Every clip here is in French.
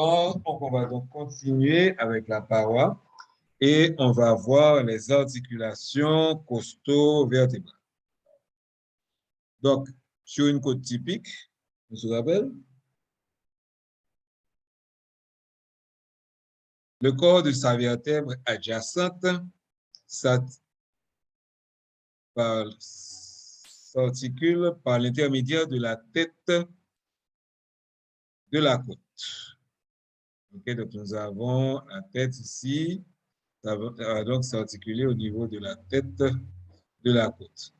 On va donc continuer avec la paroi et on va voir les articulations costo-vertébrales. Donc, sur une côte typique, on se rappelle, le corps de sa vertèbre adjacente s'articule par l'intermédiaire de la tête de la côte. Okay, donc nous avons la tête ici, ça va donc s'articuler au niveau de la tête de la côte.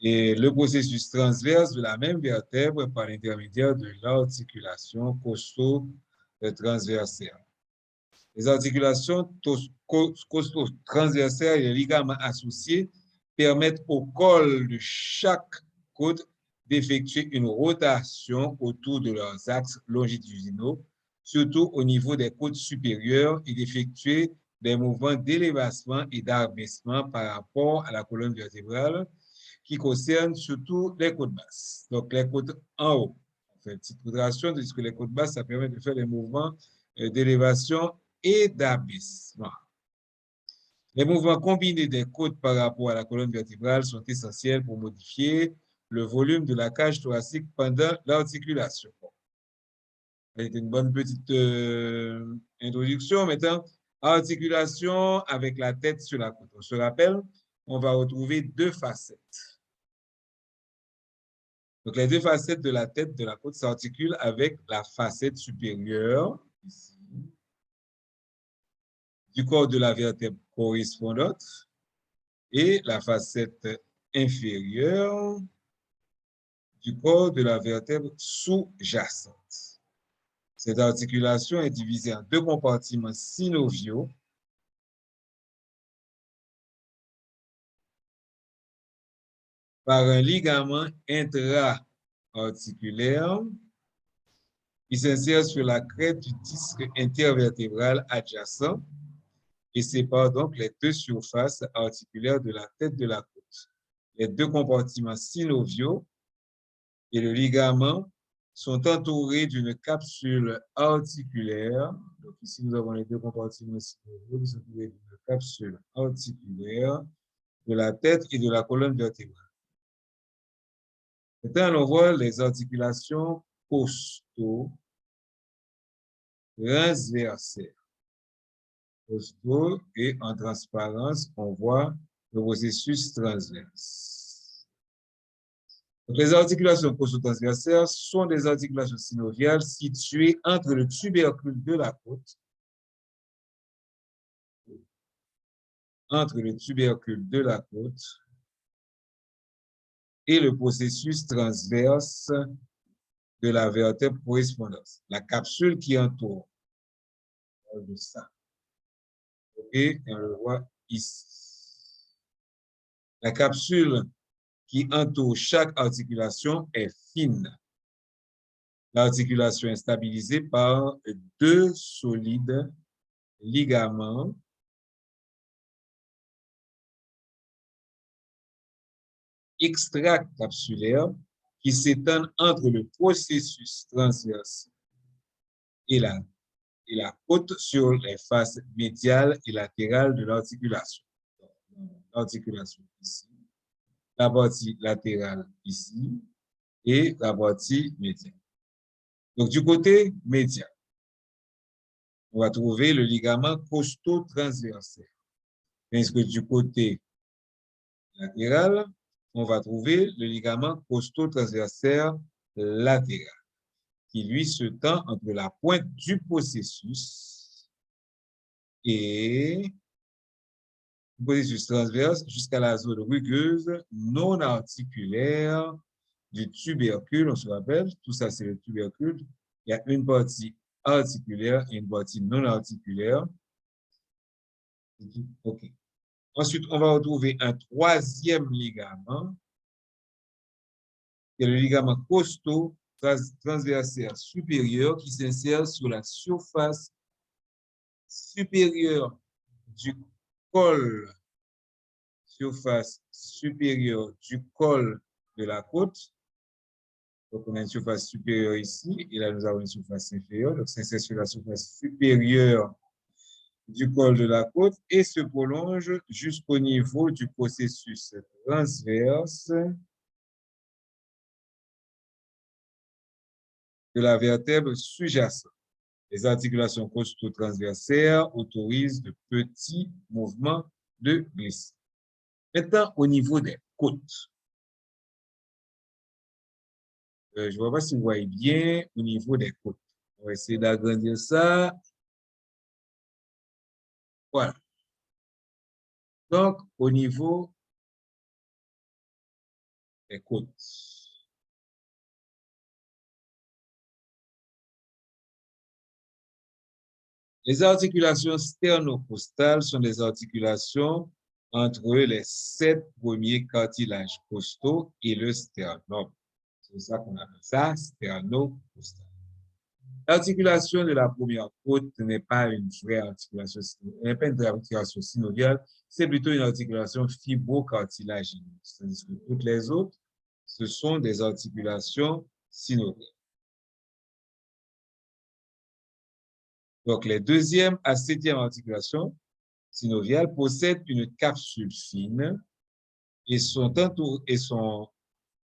Et le processus transverse de la même vertèbre par l'intermédiaire de l'articulation costo-transversaire. Les articulations costo-transversaires et les ligaments associés permettent au col de chaque côte d'effectuer une rotation autour de leurs axes longitudinaux, surtout au niveau des côtes supérieures, et d'effectuer des mouvements d'élévation et d'abaissement par rapport à la colonne vertébrale, qui concernent surtout les côtes basses. Donc, les côtes en haut, on fait une petite rotation, tandis que les côtes basses, ça permet de faire des mouvements d'élévation et d'abaissement. Les mouvements combinés des côtes par rapport à la colonne vertébrale sont essentiels pour modifier le volume de la cage thoracique pendant l'articulation. C'est une bonne petite introduction. Maintenant, articulation avec la tête sur la côte. On se rappelle, on va retrouver deux facettes. Donc, les deux facettes de la tête de la côte s'articulent avec la facette supérieure, ici, du corps de la vertèbre correspondante et la facette inférieure du corps de la vertèbre sous-jacente. Cette articulation est divisée en deux compartiments synoviaux par un ligament intra-articulaire qui s'insère sur la crête du disque intervertébral adjacent et sépare donc les deux surfaces articulaires de la tête de la côte. Les deux compartiments synoviaux et le ligament sont entourés d'une capsule articulaire. Donc ici, nous avons les deux compartiments synoviaux qui sont entourés d'une capsule articulaire de la tête et de la colonne vertébrale. Maintenant, on voit les articulations costo-transversaires. Costo et en transparence, on voit le processus transverse. Donc, les articulations costo-transversaires sont des articulations synoviales situées entre le tubercule de la côte, et le processus transverse de la vertèbre correspondante. La capsule qui entoure de ça. Et on le voit ici. La capsule qui entoure chaque articulation est fine. L'articulation est stabilisée par deux solides ligaments extracapsulaires qui s'étendent entre le processus transverse et la côte sur les faces médiales et latérales de l'articulation. L'articulation ici, la partie latérale ici et la partie médiane. Donc, du côté médian, on va trouver le ligament costo-transversaire. Tandis que du côté latéral, on va trouver le ligament costo-transversaire latéral, qui lui se tend entre la pointe du processus et le processus transverse jusqu'à la zone rugueuse non articulaire du tubercule. On se rappelle, tout ça c'est le tubercule. Il y a une partie articulaire et une partie non articulaire. OK. Ensuite, on va retrouver un troisième ligament, qui est le ligament costo-transversaire supérieur qui s'insère sur la surface supérieure du col, de la côte. Donc, on a une surface supérieure ici, et là, nous avons une surface inférieure. Donc, c'est sur la surface supérieure du col de la côte et se prolonge jusqu'au niveau du processus transverse de la vertèbre sous-jacente. Les articulations costo-transversaires autorisent de petits mouvements de glissement. Maintenant, au niveau des côtes. Je ne vois pas si vous voyez bien au niveau des côtes. On va essayer d'agrandir ça. Voilà. Donc, au niveau des côtes. Les articulations sternocostales sont des articulations entre les 7 premiers cartilages costaux et le sternum. C'est ça qu'on appelle ça, sternocostal. L'articulation de la première côte n'est pas une vraie articulation, n'est pas une vraie articulation synoviale, c'est plutôt une articulation fibrocartilagineuse. Tandis que toutes les autres, ce sont des articulations synoviales. Donc, les deuxième à septième articulations synoviales possèdent une capsule fine et sont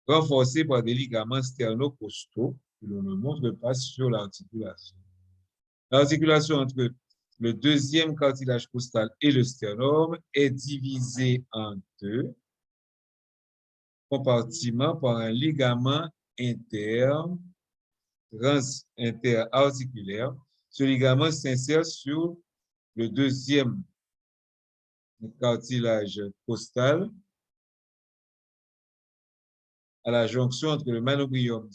renforcées par des ligaments sternocostaux que l'on ne montre pas sur l'articulation. L'articulation entre le deuxième cartilage costal et le sternum est divisée en 2 compartiments par un ligament interarticulaire. Ce ligament s'insère sur le deuxième cartilage costal à la jonction entre le manubrium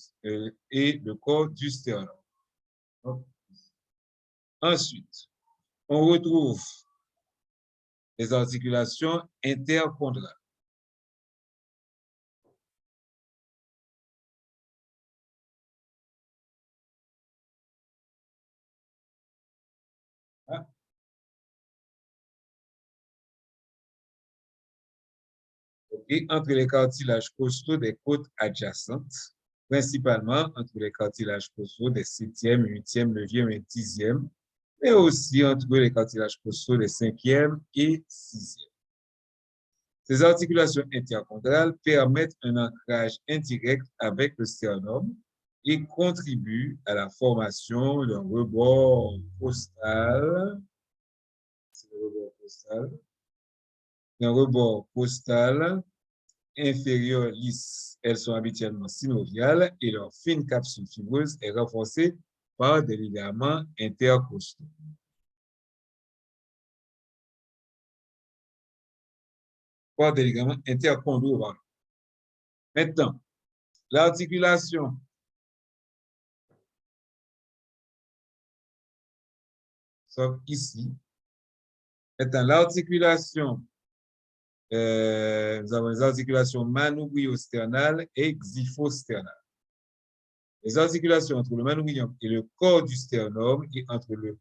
et le corps du sternum. Ensuite, on retrouve les articulations intercondrales. Et entre les cartilages costaux des côtes adjacentes, principalement entre les cartilages costaux des 7e, 8e, 9e et 10e, mais aussi entre les cartilages costaux des 5e et 6e. Ces articulations intercondrales permettent un ancrage indirect avec le sternum et contribuent à la formation d'un rebord costal, inférieures lisses. Elles sont habituellement synoviales et leur fine capsule fibreuse est renforcée par des ligaments intercostaux. Par des ligaments interchondraux. Maintenant, l'articulation sauf ici. Maintenant, l'articulation nous avons les articulations manubrio-sternales et xyphosternales. Les articulations entre le manubrium et le corps du sternum et entre le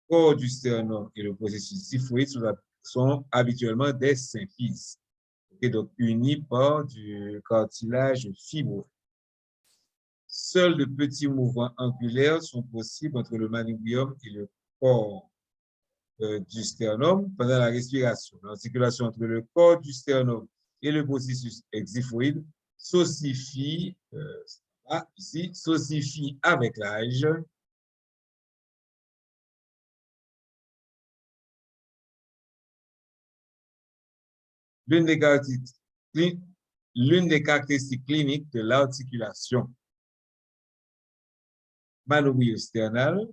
corps du sternum et le processus xyphoïde sont habituellement des symphyses, donc unis par du cartilage fibreux. Seuls de petits mouvements angulaires sont possibles entre le manubrium et le corps du sternum pendant la respiration. L'articulation entre le corps du sternum et le processus xyphoïde s'ossifie avec l'âge. L'une des caractéristiques cliniques de l'articulation manubrio-sternale,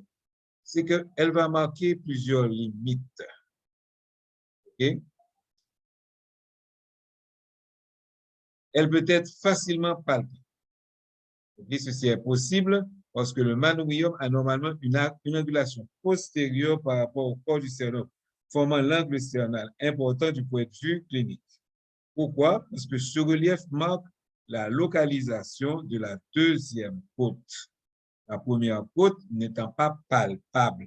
c'est qu'elle va marquer plusieurs limites. Okay? Elle peut être facilement palpée. Okay? Ceci est possible parce que le manubrium a normalement une angulation postérieure par rapport au corps du sternum, formant l'angle sternal important du point de vue clinique. Pourquoi? Parce que ce relief marque la localisation de la deuxième côte. La première côte n'étant pas palpable.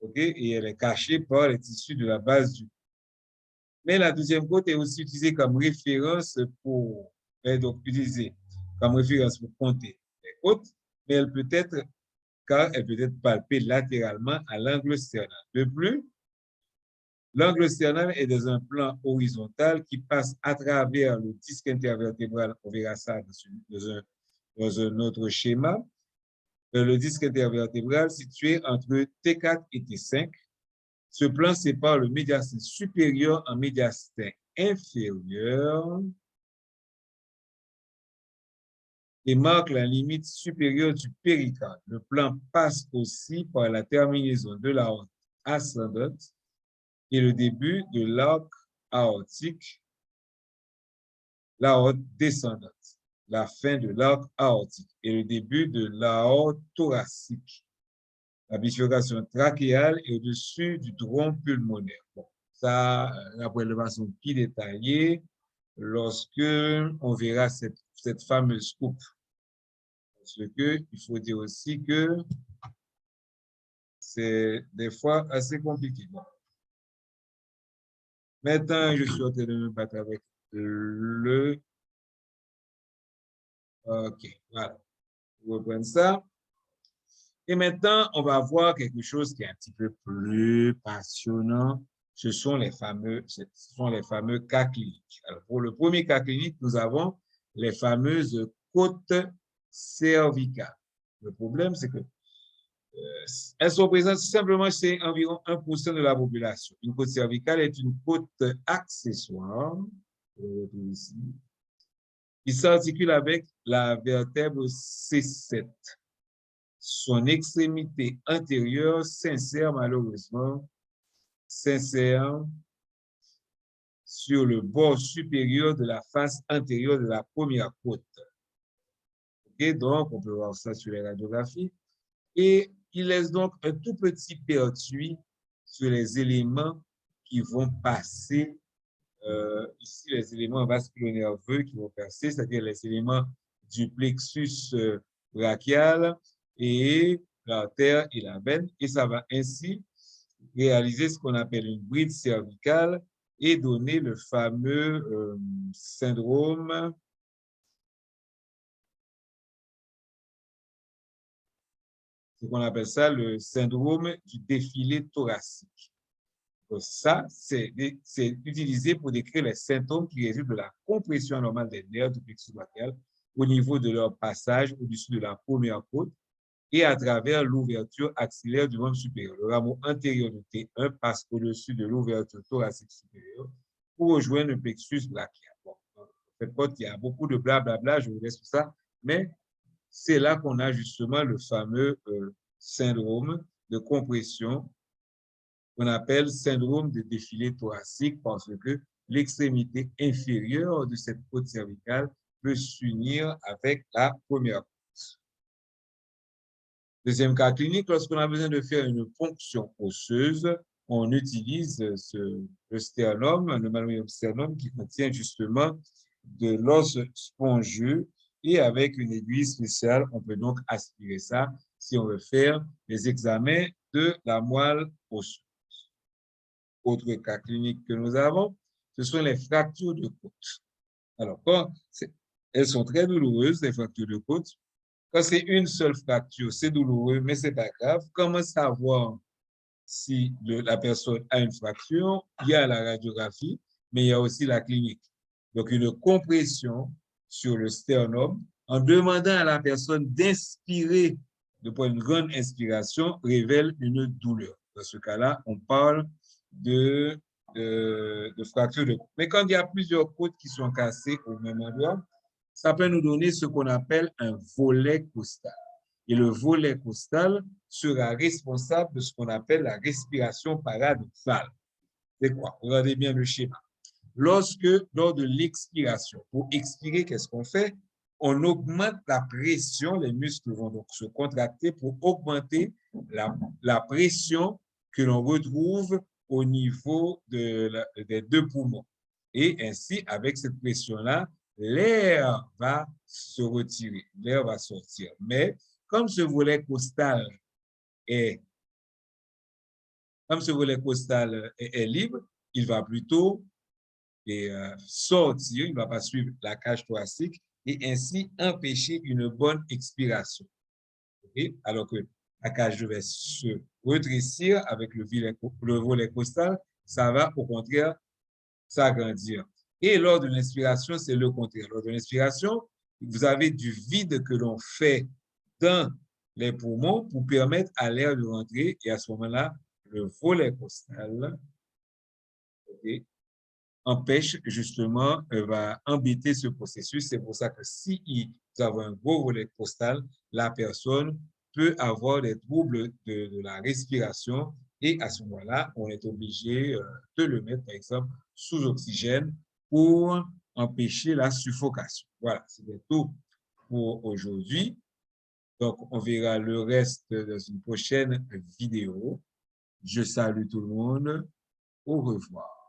Okay? Et elle est cachée par les tissus de la base du. Mais la deuxième côte est aussi utilisée comme référence pour est donc utilisée comme référence pour compter les côtes, mais elle peut être, car elle peut être palpée latéralement à l'angle sternal. De plus, l'angle sternal est dans un plan horizontal qui passe à travers le disque intervertébral. On verra ça dans un autre schéma. Le disque intervertébral situé entre T4 et T5. Ce plan sépare le médiastin supérieur en médiastin inférieur et marque la limite supérieure du péricarde. Le plan passe aussi par la terminaison de l'aorte ascendante et le début de l'arc aortique, l'aorte descendante, la fin de l'arc aortique et le début de l'aorte thoracique. La bifurcation trachéale est au-dessus du tronc pulmonaire. Bon, ça, la prélévation plus détaillée lorsque on verra cette fameuse coupe. Parce que il faut dire aussi que c'est des fois assez compliqué. Bon. Maintenant, je suis en train de me battre avec le... OK, voilà. Vous reprenez ça. Et maintenant, on va voir quelque chose qui est un petit peu plus passionnant. Ce sont les fameux cas cliniques. Alors, pour le premier cas clinique, nous avons les fameuses côtes cervicales. Le problème, c'est que elles sont présentes simplement chez environ 1% de la population. Une côte cervicale est une côte accessoire, qui s'articule avec la vertèbre C7. Son extrémité antérieure s'insère malheureusement sur le bord supérieur de la face antérieure de la première côte. Okay? Donc, on peut voir ça sur les radiographies. Et il laisse donc un tout petit pertuis sur les éléments qui vont passer, ici les éléments vasculo-nerveux qui vont passer, c'est-à-dire les éléments du plexus brachial et l'artère et la veine, et ça va ainsi réaliser ce qu'on appelle une bride cervicale et donner le fameux syndrome ce qu'on appelle ça le syndrome du défilé thoracique. Donc ça, c'est utilisé pour décrire les symptômes qui résultent de la compression anormale des nerfs du plexus brachial au niveau de leur passage au-dessus de la première côte et à travers l'ouverture axillaire du membre supérieur. Le rameau antérieur de T1 passe au-dessus de l'ouverture thoracique supérieure pour rejoindre le plexus brachial. Bon, en fait, il y a beaucoup de blablabla, je vous laisse tout ça, mais c'est là qu'on a justement le fameux syndrome de compression qu'on appelle syndrome de défilé thoracique parce que l'extrémité inférieure de cette côte cervicale peut s'unir avec la première côte. Deuxième cas clinique, lorsqu'on a besoin de faire une ponction osseuse, on utilise le sternum, le malléolum sternum qui contient justement de l'os spongieux et avec une aiguille spéciale, on peut donc aspirer ça si on veut faire les examens de la moelle osseuse. Autre cas clinique que nous avons, ce sont les fractures de côte. Alors, elles sont très douloureuses, les fractures de côte. Quand c'est une seule fracture, c'est douloureux, mais ce n'est pas grave. Comment savoir si la personne a une fracture? Il y a la radiographie, mais il y a aussi la clinique. Donc, une compression sur le sternum en demandant à la personne d'inspirer, de prendre une grande inspiration, révèle une douleur. Dans ce cas-là, on parle de fracture de côte. Mais quand il y a plusieurs côtes qui sont cassées au même endroit, ça peut nous donner ce qu'on appelle un volet costal. Et le volet costal sera responsable de ce qu'on appelle la respiration paradoxale. C'est quoi? Regardez bien le schéma. Lors de l'expiration, pour expirer, qu'est-ce qu'on fait? On augmente la pression, les muscles vont donc se contracter pour augmenter la pression que l'on retrouve au niveau des deux poumons. Et ainsi, avec cette pression-là, l'air va se retirer, l'air va sortir. Mais comme ce volet costal est libre, il va plutôt sortir, il ne va pas suivre la cage thoracique et ainsi empêcher une bonne expiration. Okay? Alors que la cage devait se rétrécir avec le volet costal, ça va au contraire s'agrandir. Et lors de l'inspiration, c'est le contraire. Lors de l'inspiration, vous avez du vide que l'on fait dans les poumons pour permettre à l'air de rentrer et à ce moment-là, le volet costal empêche justement, va embêter ce processus. C'est pour ça que si vous avez un gros volet costal, la personne peut avoir des troubles de la respiration et à ce moment-là, on est obligé de le mettre, par exemple, sous oxygène pour empêcher la suffocation. Voilà, c'était tout pour aujourd'hui. Donc, on verra le reste dans une prochaine vidéo. Je salue tout le monde. Au revoir.